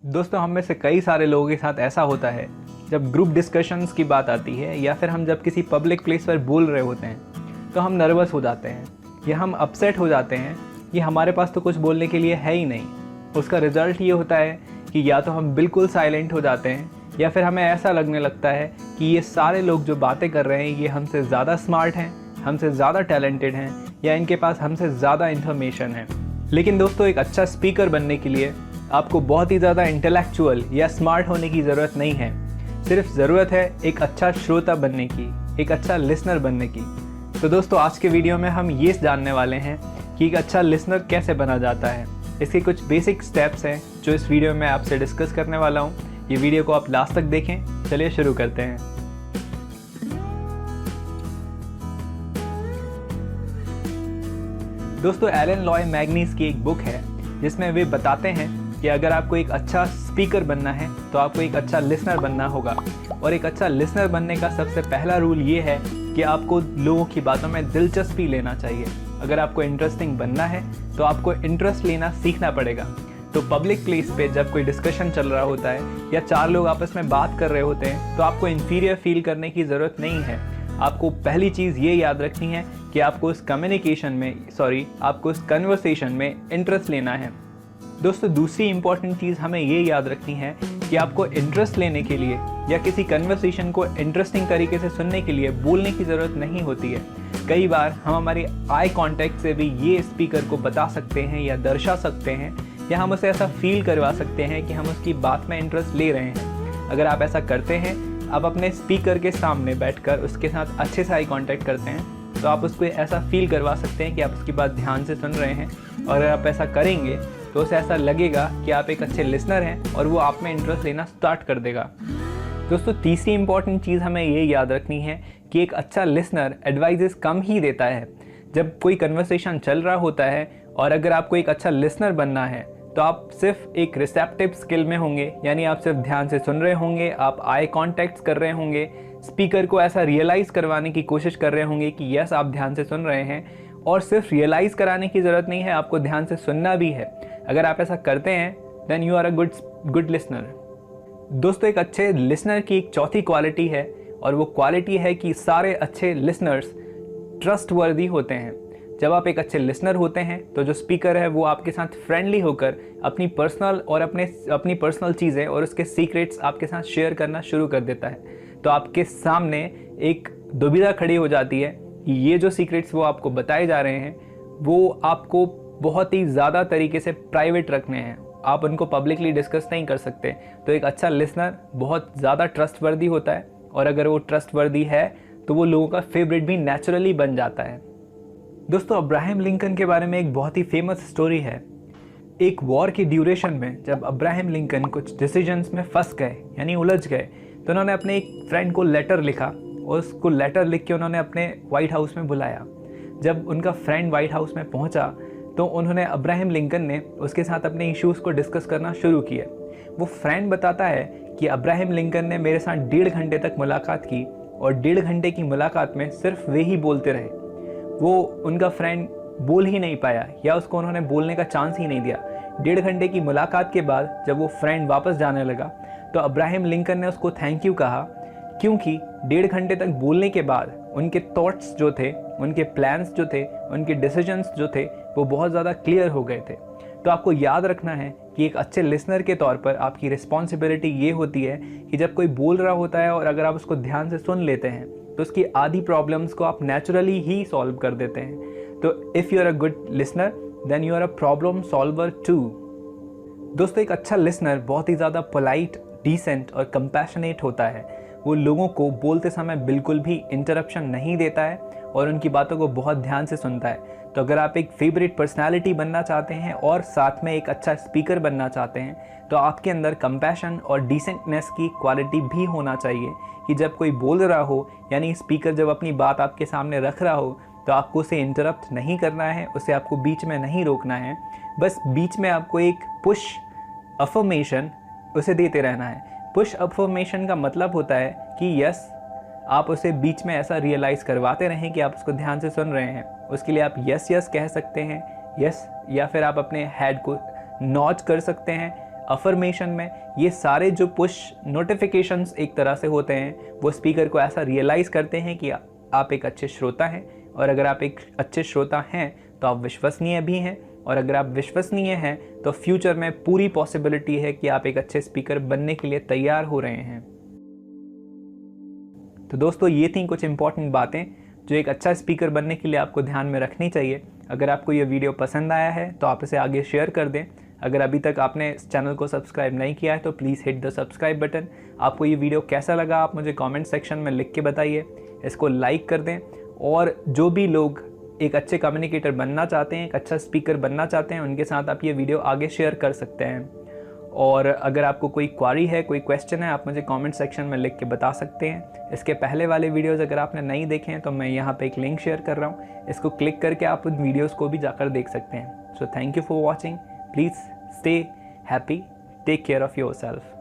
दोस्तों, हम में से कई सारे लोगों के साथ ऐसा होता है जब ग्रुप डिस्कशंस की बात आती है या फिर हम जब किसी पब्लिक प्लेस पर बोल रहे होते हैं तो हम नर्वस हो जाते हैं या हम अपसेट हो जाते हैं कि हमारे पास तो कुछ बोलने के लिए है ही नहीं। उसका रिज़ल्ट ये होता है कि या तो हम बिल्कुल साइलेंट हो जाते हैं या फिर हमें ऐसा लगने लगता है कि ये सारे लोग जो बातें कर रहे हैं ये हमसे ज़्यादा स्मार्ट हैं, हमसे ज़्यादा टैलेंटेड हैं या इनके पास हमसे ज़्यादा इन्फॉर्मेशन है। लेकिन दोस्तों, एक अच्छा स्पीकर बनने के लिए आपको बहुत ही ज़्यादा इंटेलेक्चुअल या स्मार्ट होने की ज़रूरत नहीं है। सिर्फ ज़रूरत है एक अच्छा श्रोता बनने की, एक अच्छा लिसनर बनने की। तो दोस्तों, आज के वीडियो में हम ये जानने वाले हैं कि एक अच्छा लिसनर कैसे बना जाता है। इसके कुछ बेसिक स्टेप्स हैं जो इस वीडियो में आपसे डिस्कस करने वाला हूँ। ये वीडियो को आप लास्ट तक देखें। चलिए शुरू करते हैं। दोस्तों, एलन लॉय मैग्नीज की एक बुक है जिसमें वे बताते हैं कि अगर आपको एक अच्छा स्पीकर बनना है तो आपको एक अच्छा लिसनर बनना होगा। और एक अच्छा लिसनर बनने का सबसे पहला रूल ये है कि आपको लोगों की बातों में दिलचस्पी लेना चाहिए। अगर आपको इंटरेस्टिंग बनना है तो आपको इंटरेस्ट लेना सीखना पड़ेगा। तो पब्लिक प्लेस पे जब कोई डिस्कशन चल रहा होता है या चार लोग आपस में बात कर रहे होते हैं तो आपको इन्फीरियर फील करने की ज़रूरत नहीं है। आपको पहली चीज़ ये याद रखनी है कि आपको उस कन्वर्सेशन में इंटरेस्ट लेना है। दोस्तों, दूसरी इंपॉर्टेंट चीज़ हमें ये याद रखनी है कि आपको इंटरेस्ट लेने के लिए या किसी कन्वर्सेशन को इंटरेस्टिंग तरीके से सुनने के लिए बोलने की ज़रूरत नहीं होती है। कई बार हम हमारी आई कांटेक्ट से भी ये स्पीकर को बता सकते हैं या दर्शा सकते हैं या हम उसे ऐसा फील करवा सकते हैं कि हम उसकी बात में इंटरेस्ट ले रहे हैं। अगर आप ऐसा करते हैं, आप अपने स्पीकर के सामने बैठकर उसके साथ अच्छे से आई कांटेक्ट करते हैं तो आप उसको ऐसा फील करवा सकते हैं कि आप उसकी बात ध्यान से सुन रहे हैं। और अगर आप ऐसा करेंगे तो उसे ऐसा लगेगा कि आप एक अच्छे लिसनर हैं और वो आप में इंटरेस्ट लेना स्टार्ट कर देगा। दोस्तों, तीसरी इंपॉर्टेंट चीज़ हमें ये याद रखनी है कि एक अच्छा लिसनर एडवाइजेस कम ही देता है। जब कोई कन्वर्सेशन चल रहा होता है और अगर आपको एक अच्छा लिसनर बनना है तो आप सिर्फ एक रिसेप्टिव स्किल में होंगे, यानी आप सिर्फ ध्यान से सुन रहे होंगे, आप आई कॉन्टैक्ट्स कर रहे होंगे, स्पीकर को ऐसा रियलाइज़ करवाने की कोशिश कर रहे होंगे कि यस, आप ध्यान से सुन रहे हैं। और सिर्फ रियलाइज़ कराने की ज़रूरत नहीं है, आपको ध्यान से सुनना भी है। अगर आप ऐसा करते हैं then you are a good listener. दोस्तों, एक अच्छे लिसनर की एक चौथी क्वालिटी है और वो क्वालिटी है कि सारे अच्छे लिसनर्स ट्रस्टवर्दी होते हैं। जब आप एक अच्छे लिसनर होते हैं तो जो स्पीकर है वो आपके साथ फ्रेंडली होकर अपनी पर्सनल चीज़ें और उसके सीक्रेट्स आपके साथ शेयर करना शुरू कर देता है। तो आपके सामने एक दुविधा खड़ी हो जाती है कि ये जो सीक्रेट्स वो आपको बताए जा रहे हैं वो आपको बहुत ही ज़्यादा तरीके से प्राइवेट रखने हैं, आप उनको पब्लिकली डिस्कस नहीं कर सकते। तो एक अच्छा लिसनर बहुत ज़्यादा ट्रस्टवर्दी होता है और अगर वो ट्रस्टवर्दी है तो वो लोगों का फेवरेट भी नेचुरली बन जाता है। दोस्तों, अब्राहम लिंकन के बारे में एक बहुत ही फेमस स्टोरी है। एक वॉर की ड्यूरेशन में जब अब्राहम लिंकन कुछ डिसीजंस में फंस गए यानी उलझ गए तो उन्होंने अपने एक फ्रेंड को लेटर लिखा और उसको लेटर लिख के उन्होंने अपने वाइट हाउस में बुलाया। जब उनका फ्रेंड वाइट हाउस में पहुंचा तो उन्होंने अब्राहम लिंकन ने उसके साथ अपने इश्यूज़ को डिस्कस करना शुरू किया। वो फ्रेंड बताता है कि अब्राहम लिंकन ने मेरे साथ 1.5 घंटे तक मुलाकात की और 1.5 घंटे की मुलाकात में सिर्फ वे ही बोलते रहे। वो उनका फ्रेंड बोल ही नहीं पाया या उसको उन्होंने बोलने का चांस ही नहीं दिया। 1.5 घंटे की मुलाकात के बाद जब वो फ्रेंड वापस जाने लगा तो अब्राहम लिंकन ने उसको थैंक यू कहा, क्योंकि 1.5 घंटे तक बोलने के बाद उनके थॉट्स जो थे, उनके प्लान्स जो थे, उनके डिसीजंस जो थे वो बहुत ज़्यादा क्लियर हो गए थे। तो आपको याद रखना है कि एक अच्छे लिसनर के तौर पर आपकी रिस्पॉन्सिबिलिटी ये होती है कि जब कोई बोल रहा होता है और अगर आप उसको ध्यान से सुन लेते हैं तो उसकी आधी प्रॉब्लम्स को आप नेचुरली ही सॉल्व कर देते हैं। तो if you are a good listener then you are a problem solver too. दोस्तों, एक अच्छा लिसनर बहुत ही ज़्यादा पोलाइट, डिसेंट और कंपैशनेट होता है। वो लोगों को बोलते समय बिल्कुल भी इंटरप्शन नहीं देता है और उनकी बातों को बहुत ध्यान से सुनता है। तो अगर आप एक फेवरेट पर्सनालिटी बनना चाहते हैं और साथ में एक अच्छा स्पीकर बनना चाहते हैं तो आपके अंदर कंपैशन और डिसेंटनेस की क्वालिटी भी होना चाहिए कि जब कोई बोल रहा हो यानी स्पीकर जब अपनी बात आपके सामने रख रहा हो तो आपको उसे इंटरप्ट नहीं करना है, उसे आपको बीच में नहीं रोकना है। बस बीच में आपको एक पुश अफर्मेशन उसे देते रहना है। पुश अफर्मेशन का मतलब होता है कि यस, आप उसे बीच में ऐसा रियलाइज़ करवाते रहें कि आप उसको ध्यान से सुन रहे हैं। उसके लिए आप यस यस कह सकते हैं, यस, या फिर आप अपने हेड को नॉच कर सकते हैं। अफर्मेशन में, ये सारे जो पुश नोटिफिकेशंस एक तरह से होते हैं वो स्पीकर को ऐसा रियलाइज़ करते हैं कि आप एक अच्छे श्रोता हैं, और अगर आप एक अच्छे श्रोता हैं तो आप विश्वसनीय भी हैं, और अगर आप विश्वसनीय हैं तो फ्यूचर में पूरी पॉसिबिलिटी है कि आप एक अच्छे स्पीकर बनने के लिए तैयार हो रहे हैं। तो दोस्तों, ये थी कुछ इंपॉर्टेंट बातें जो एक अच्छा स्पीकर बनने के लिए आपको ध्यान में रखनी चाहिए। अगर आपको ये वीडियो पसंद आया है तो आप इसे आगे शेयर कर दें। अगर अभी तक आपने इस चैनल को सब्सक्राइब नहीं किया है तो please hit the subscribe button. आपको ये वीडियो कैसा लगा आप मुझे कमेंट सेक्शन में लिख के बताइए। इसको लाइक कर दें, और जो भी लोग एक अच्छे कम्युनिकेटर बनना चाहते हैं, एक अच्छा स्पीकर बनना चाहते हैं, उनके साथ आप ये वीडियो आगे शेयर कर सकते हैं। और अगर आपको कोई क्वारी है, कोई क्वेश्चन है, आप मुझे कमेंट सेक्शन में लिख के बता सकते हैं। इसके पहले वाले वीडियोस अगर आपने नहीं देखे हैं तो मैं यहाँ पे एक लिंक शेयर कर रहा हूँ, इसको क्लिक करके आप उन वीडियोस को भी जाकर देख सकते हैं। So thank you for watching. Please stay happy, take care of yourself.